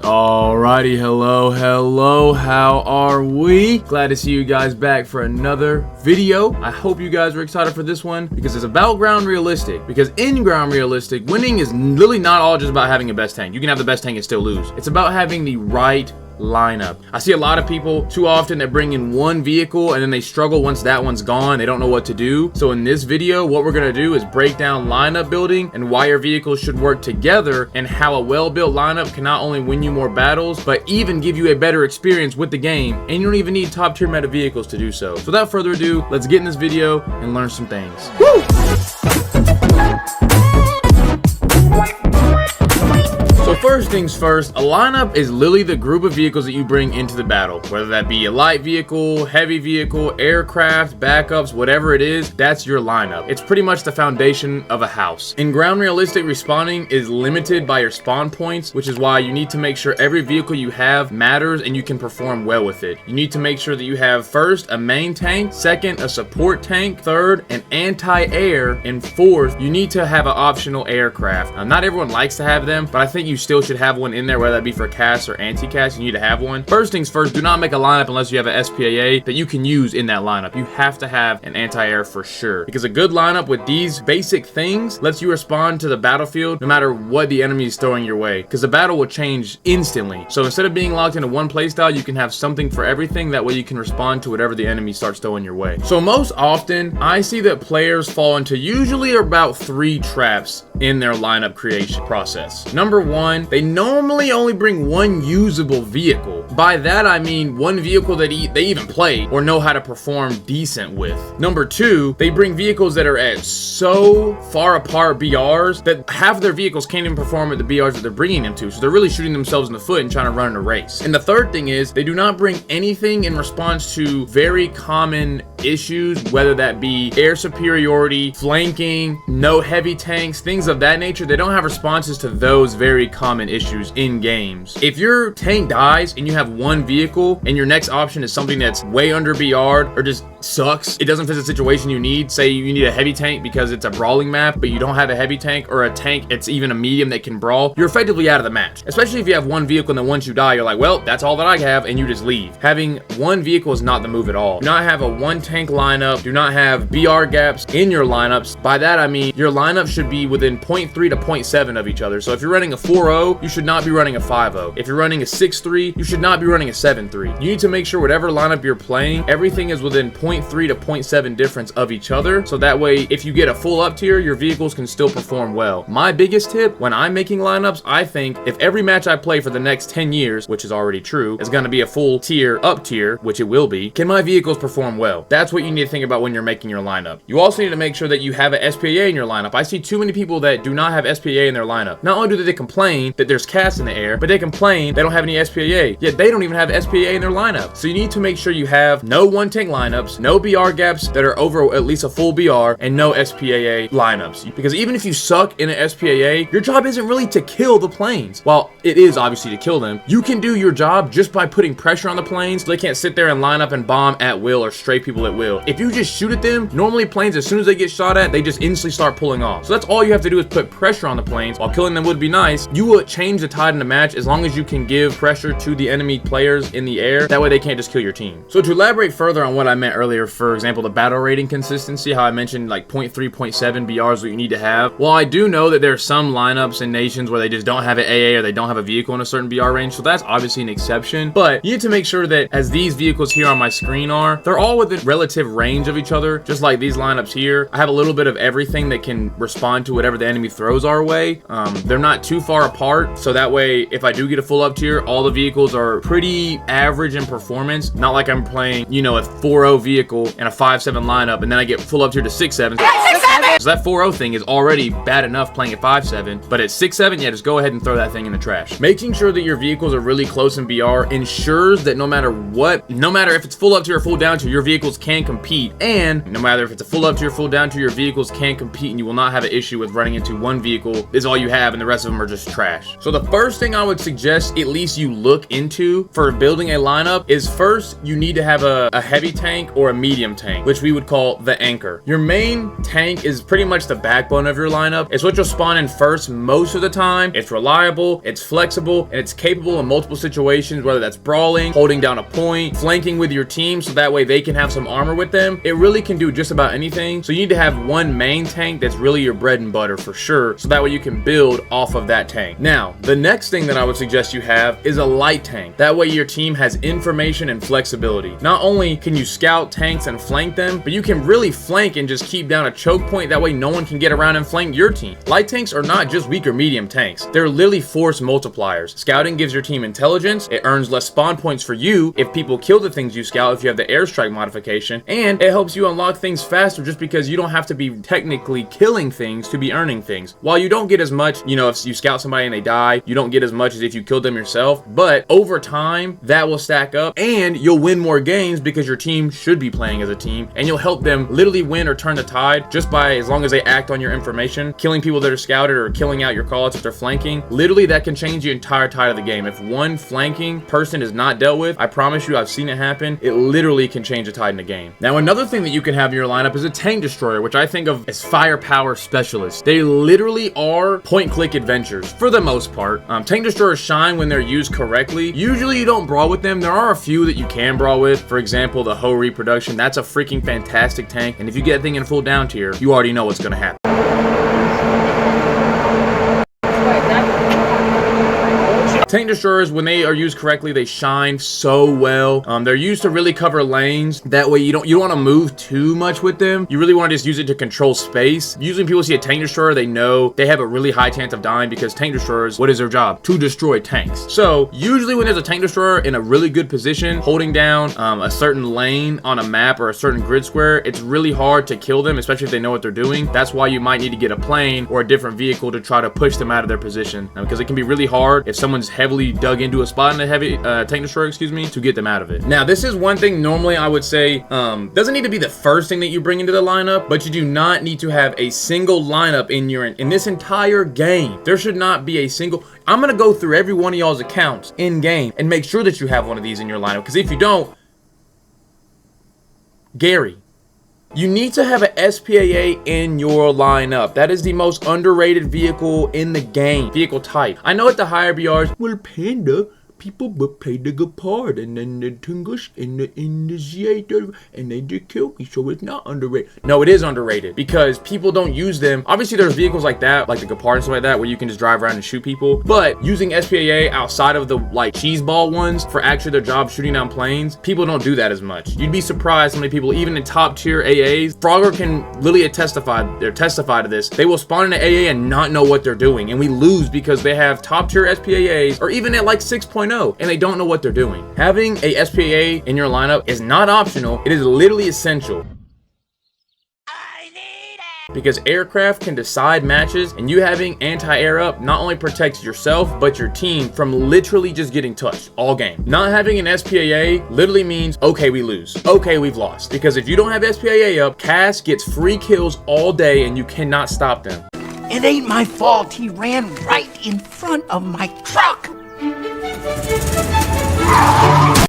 Alrighty, hello, how are we? Glad to see you guys back for another video. I hope you guys are excited for this one because it's about ground realistic. Because in ground realistic, winning is literally not all just about having the best tank. You can have the best tank and still lose. It's about having the right lineup. I see a lot of people too often that bring in one vehicle and then they struggle once that one's gone. They don't know what to do. So in this video, what we're gonna do is break down lineup building and why your vehicles should work together, and how a well-built lineup can not only win you more battles, but even give you a better experience with the game, and you don't even need top tier meta vehicles to do so. So without further ado, let's get in this video and learn some things. Woo! So first things first, a lineup is literally the group of vehicles that you bring into the battle. Whether that be a light vehicle, heavy vehicle, aircraft, backups, whatever it is, that's your lineup. It's pretty much the foundation of a house. In ground realistic, respawning is limited by your spawn points, which is why you need to make sure every vehicle you have matters and you can perform well with it. You need to make sure that you have first a main tank, second a support tank, third an anti-air, and fourth you need to have an optional aircraft. Now, not everyone likes to have them, but I think you still should have one in there, whether that be for cast or anti-cast. You need to have one. First things first, do not make a lineup unless you have an SPAA that you can use in that lineup. You have to have an anti-air for sure, because a good lineup with these basic things lets you respond to the battlefield no matter what the enemy is throwing your way, because the battle will change instantly. So instead of being locked into one playstyle, you can have something for everything. That way you can respond to whatever the enemy starts throwing your way. So most often I see that players fall into usually about 3 traps in their lineup creation process. Number one, they normally only bring one usable vehicle. By that I mean one vehicle that they even play or know how to perform decent with. Number 2, they bring vehicles that are at so far apart BRs that half of their vehicles can't even perform at the BRs that they're bringing them to. So they're really shooting themselves in the foot and trying to run in a race. And the third thing is they do not bring anything in response to very common issues, whether that be air superiority, flanking, no heavy tanks, things of that nature. They don't have responses to those very common issues in games. If your tank dies and you have one vehicle and your next option is something that's way under BR or just sucks, it doesn't fit the situation you need. Say you need a heavy tank because it's a brawling map, but you don't have a heavy tank or a tank it's even a medium that can brawl, you're effectively out of the match. Especially if you have one vehicle and then once you die, you're like, well, that's all that I have, and you just leave. Having one vehicle is not the move at all. Do not have a one tank lineup. Do not have BR gaps in your lineups. By that I mean your lineup should be within 0.3 to 0.7 of each other. So if you're running a 4-0, you should not be running a 5-0. If you're running a 6-3, you should not be running a 7-3. You need to make sure whatever lineup you're playing, everything is within 0.3 to 0.7 difference of each other. So that way, if you get a full up tier, your vehicles can still perform well. My biggest tip when I'm making lineups, I think if every match I play for the next 10 years, which is already true, is going to be a full tier up tier, which it will be, can my vehicles perform well? That's what you need to think about when you're making your lineup. You also need to make sure that you have a SPAA in your lineup. I see too many people that do not have SPAA in their lineup. Not only do they complain that there's cast in the air, but they complain they don't have any SPAA, yet they don't even have SPAA in their lineup. So you need to make sure you have no one tank lineups, no BR gaps that are over at least a full BR, and no SPAA lineups. Because even if you suck in an SPAA, your job isn't really to kill the planes. While it is obviously to kill them, you can do your job just by putting pressure on the planes so they can't sit there and line up and bomb at will or stray people at will. If you just shoot at them, normally planes, as soon as they get shot at, they just instantly start pulling off. So that's all you have to do is put pressure on the planes. While killing them would be nice, you will change the tide in the match as long as you can give pressure to the enemy players in the air. That way they can't just kill your team. So to elaborate further on what I meant earlier, for example, the battle rating consistency, how I mentioned like 0.3, 0.7 BRs what you need to have. Well, I do know that there are some lineups in nations where they just don't have an AA or they don't have a vehicle in a certain BR range, so that's obviously an exception. But you need to make sure that as these vehicles here on my screen are, they're all within relative range of each other, just like these lineups here. I have a little bit of everything that can respond to whatever the enemy throws our way. They're not too far apart, so that way if I do get a full up tier, all the vehicles are pretty average in performance. Not like I'm playing, you know, a 4-0 vehicle and a 5-7 lineup and then I get full up tier to 6-7. So that 4-0 thing is already bad enough playing at 5-7, but at 6-7, yeah, just go ahead and throw that thing in the trash. Making sure that your vehicles are really close in BR ensures that no matter what, no matter if it's full up tier or full down tier, your vehicles can compete. And no matter if it's a full up tier or full down tier, your vehicles can compete and you will not have an issue with running into one vehicle is all you have and the rest of them are just trash. So the first thing I would suggest at least you look into for building a lineup is first you need to have a heavy tank or a medium tank, which we would call the anchor. Your main tank is pretty much the backbone of your lineup. It's what you'll spawn in first most of the time. It's reliable, it's flexible, and it's capable in multiple situations, whether that's brawling, holding down a point, flanking with your team so that way they can have some armor with them. It really can do just about anything. So you need to have one main tank that's really your bread and butter for sure, so that way you can build off of that tank. Now, the next thing that I would suggest you have is a light tank. That way your team has information and flexibility. Not only can you scout tanks and flank them, but you can really flank and just keep down a choke point. That way no one can get around and flank your team. Light tanks are not just weak or medium tanks. They're literally force multipliers. Scouting gives your team intelligence. It earns less spawn points for you if people kill the things you scout if you have the airstrike modification, and it helps you unlock things faster just because you don't have to be technically killing things to be earning things. While you don't get as much, you know, if you scout somebody and they die, you don't get as much as if you killed them yourself, but over time that will stack up and you'll win more games because your team should be playing as a team, and you'll help them literally win or turn the tide just by, as long as they act on your information, killing people that are scouted or killing out your callouts if they're flanking. Literally that can change the entire tide of the game. If one flanking person is not dealt with, I promise you, I've seen it happen, it literally can change the tide in the game. Now another thing that you can have in your lineup is a tank destroyer, which I think of as firepower specialists. They literally are point click adventures for the most part. Tank destroyers shine when they're used correctly. Usually you don't brawl with them. There are a few that you can brawl with. For example, the Ho reproduction. That's a freaking fantastic tank, and if you get that thing in full down tier, you already know what's going to happen. Tank destroyers, when they are used correctly, they shine so well. They're used to really cover lanes. That way you don't want to move too much with them. You really want to just use it to control space. Usually when people see a tank destroyer, they know they have a really high chance of dying because tank destroyers, what is their job? To destroy tanks. So usually when there's a tank destroyer in a really good position, holding down a certain lane on a map or a certain grid square, it's really hard to kill them, especially if they know what they're doing. That's why you might need to get a plane or a different vehicle to try to push them out of their position, because it can be really hard if someone's heavily dug into a spot in the heavy tank destroyer, to get them out of it. Now, this is one thing normally I would say doesn't need to be the first thing that you bring into the lineup, but you do not need to have a single lineup in this entire game. There should not be a single. I'm gonna go through every one of y'all's accounts in game and make sure that you have one of these in your lineup, because if you don't, Gary, you need to have an SPAA in your lineup. That is the most underrated vehicle in the game. Vehicle type. I know at the higher BRs, well, Panda, people but played the good part, and then the Tungush in the initiator, and they did kill me, so it's not underrated. No, it is underrated because people don't use them. Obviously, there's vehicles like that, like the Gepard and stuff like that, where you can just drive around and shoot people. But using SPAA outside of the like cheeseball ones for actually their job shooting down planes, people don't do that as much. You'd be surprised how many people, even in top tier AAs, Frogger can literally testify to this. They will spawn in an AA and not know what they're doing, and we lose because they have top tier SPAAs, or even at like 6.0. And they don't know what they're doing. Having a SPAA in your lineup is not optional. It is literally essential. Because aircraft can decide matches, and you having anti-air up not only protects yourself but your team from literally just getting touched all game. Not having an SPAA literally means, okay, we lose, okay, we've lost. Because if you don't have SPAA up, Cass gets free kills all day and you cannot stop them. It ain't my fault he ran right in front of my truck.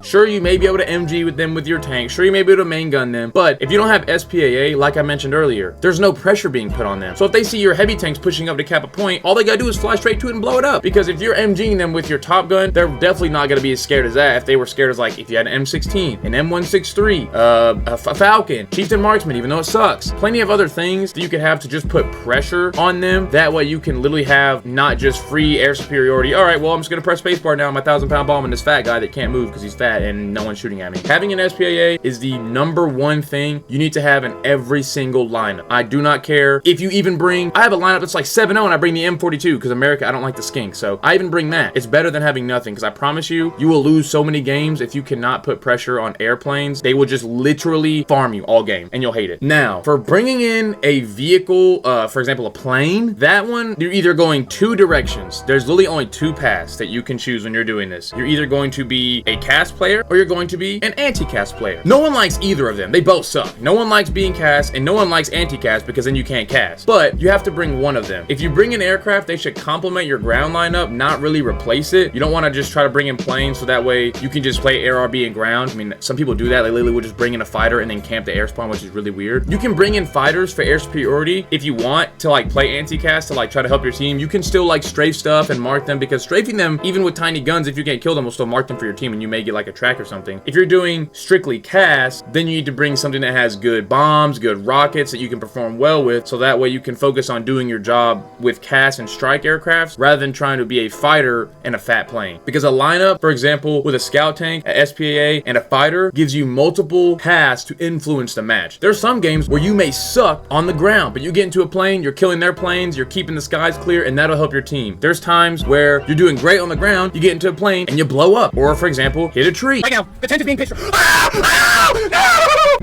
Sure, you may be able to MG with them with your tank. Sure, you may be able to main gun them. But if you don't have SPAA, like I mentioned earlier, there's no pressure being put on them. So if they see your heavy tanks pushing up to cap a point, all they gotta do is fly straight to it and blow it up. Because if you're MGing them with your top gun, they're definitely not gonna be as scared as that. If they were scared as, like, if you had an M16, an M163, a Falcon, Chieftain Marksman, even though it sucks. Plenty of other things that you could have to just put pressure on them. That way you can literally have not just free air superiority. All right, well, I'm just gonna press spacebar now. My 1,000-pound bomb and this fat guy that can't move because he's fat and no one's shooting at me. Having an SPAA is the #1 thing you need to have in every single lineup. I do not care if you even bring, I have a lineup that's like 7-0 and I bring the M42 because America, I don't like the skink. So I even bring that. It's better than having nothing, because I promise you, you will lose so many games if you cannot put pressure on airplanes. They will just literally farm you all game and you'll hate it. Now, for bringing in a vehicle, for example, a plane, that one, you're either going 2 directions. There's literally only 2 paths that you can choose when you're doing this. You're either going to be a cast player or you're going to be an anti-cast player. No one likes either of them. They both suck. No one likes being cast and no one likes anti-cast because then you can't cast. But you have to bring one of them. If you bring an aircraft, they should complement your ground lineup, not really replace it. You don't want to just try to bring in planes so that way you can just play air RB and ground. I mean, some people do that. They literally will just bring in a fighter and then camp the air spawn, which is really weird. You can bring in fighters for air superiority if you want to like play anti-cast to like try to help your team. You can still like strafe stuff and mark them, because strafing them, even with tiny guns, if you can't kill them, will still mark them for your team and you may get like a track or something. If you're doing strictly cast, then you need to bring something that has good bombs, good rockets that you can perform well with, so that way you can focus on doing your job with cast and strike aircrafts rather than trying to be a fighter and a fat plane. Because a lineup, for example, with a scout tank, a SPAA, and a fighter gives you multiple paths to influence the match. There's some games where you may suck on the ground, but you get into a plane, you're killing their planes, you're keeping the skies clear, and that'll help your team. There's times where you're doing great on the ground, you get into a plane, and you blow up. Or, for example, hit a tree. Right now, the tent is being pitched.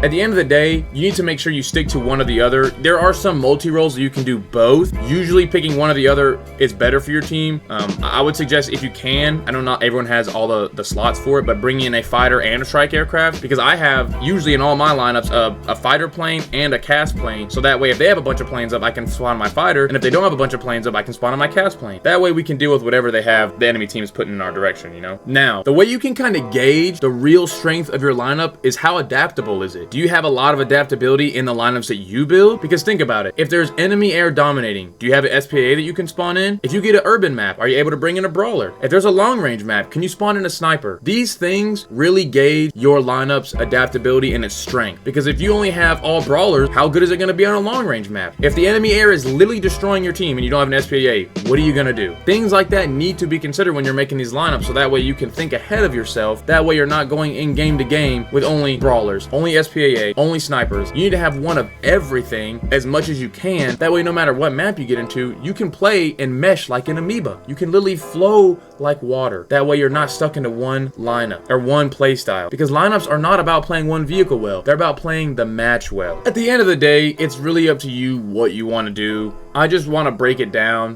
At the end of the day, you need to make sure you stick to one or the other. There are some multi-roles that you can do both. Usually picking one or the other is better for your team. I would suggest if you can, I know not everyone has all the slots for it, but bring in a fighter and a strike aircraft, because I have usually in all my lineups a fighter plane and a cast plane. So that way if they have a bunch of planes up, I can spawn my fighter, and if they don't have a bunch of planes up, I can spawn on my cast plane. That way we can deal with whatever they have the enemy team is putting in our direction, you know? Now, the way you can kind of gauge the real strength of your lineup is how adaptable is it? Do you have a lot of adaptability in the lineups that you build? Because think about it. If there's enemy air dominating, do you have an SPA that you can spawn in? If you get an urban map, are you able to bring in a brawler? If there's a long range map, can you spawn in a sniper? These things really gauge your lineup's adaptability and its strength. Because if you only have all brawlers, how good is it going to be on a long range map? If the enemy air is literally destroying your team and you don't have an SPA, what are you going to do? Things like that need to be considered when you're making these lineups, so that way you can think ahead of yourself. That way you're not going in game to game with only brawlers, only SPA, only snipers. You need to have one of everything as much as you can. That way no matter what map you get into, you can play and mesh like an amoeba. You can literally flow like water. That way you're not stuck into one lineup or one play style, because lineups are not about playing one vehicle well. They're about playing the match well. At the end of the day, it's really up to you what you want to do. I just want to break it down.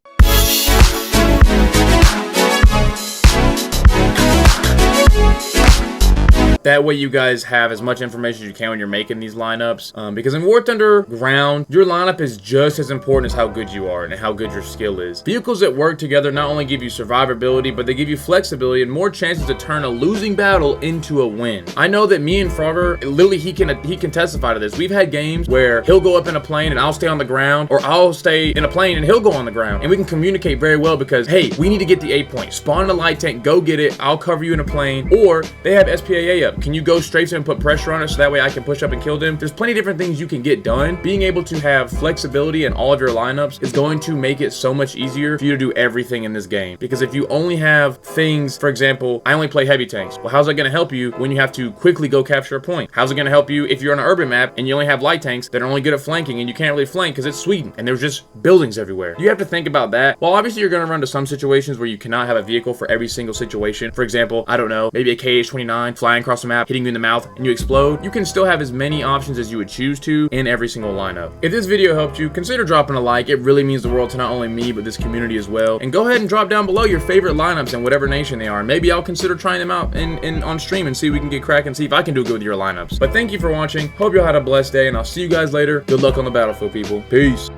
That way you guys have as much information as you can when you're making these lineups. Because in War Thunder Ground, your lineup is just as important as how good you are and how good your skill is. Vehicles that work together not only give you survivability, but they give you flexibility and more chances to turn a losing battle into a win. I know that me and Frogger, literally he can testify to this. We've had games where he'll go up in a plane and I'll stay on the ground, or I'll stay in a plane and he'll go on the ground. And we can communicate very well because, hey, we need to get the A point. Spawn in a light tank, go get it. I'll cover you in a plane. Or they have SPAA up. Can you go strafe them and put pressure on it so that way I can push up and kill them? There's plenty of different things you can get done. Being able to have flexibility in all of your lineups is going to make it so much easier for you to do everything in this game. Because if you only have things, for example, I only play heavy tanks. Well, how's that going to help you when you have to quickly go capture a point? How's it going to help you if you're on an urban map and you only have light tanks that are only good at flanking and you can't really flank because it's Sweden and there's just buildings everywhere? You have to think about that. Well, obviously you're going to run to some situations where you cannot have a vehicle for every single situation. For example, I don't know, maybe a KH-29 flying across the map, hitting you in the mouth and you explode. You can still have as many options as you would choose to in every single lineup. If this video helped you, consider dropping a like. It really means the world to not only me, but this community as well. And go ahead and drop down below your favorite lineups in whatever nation they are. Maybe I'll consider trying them out on stream and see if we can get cracking, see if I can do good with your lineups. But thank you for watching. Hope you all had a blessed day, and I'll see you guys later. Good luck on the battlefield, people. Peace.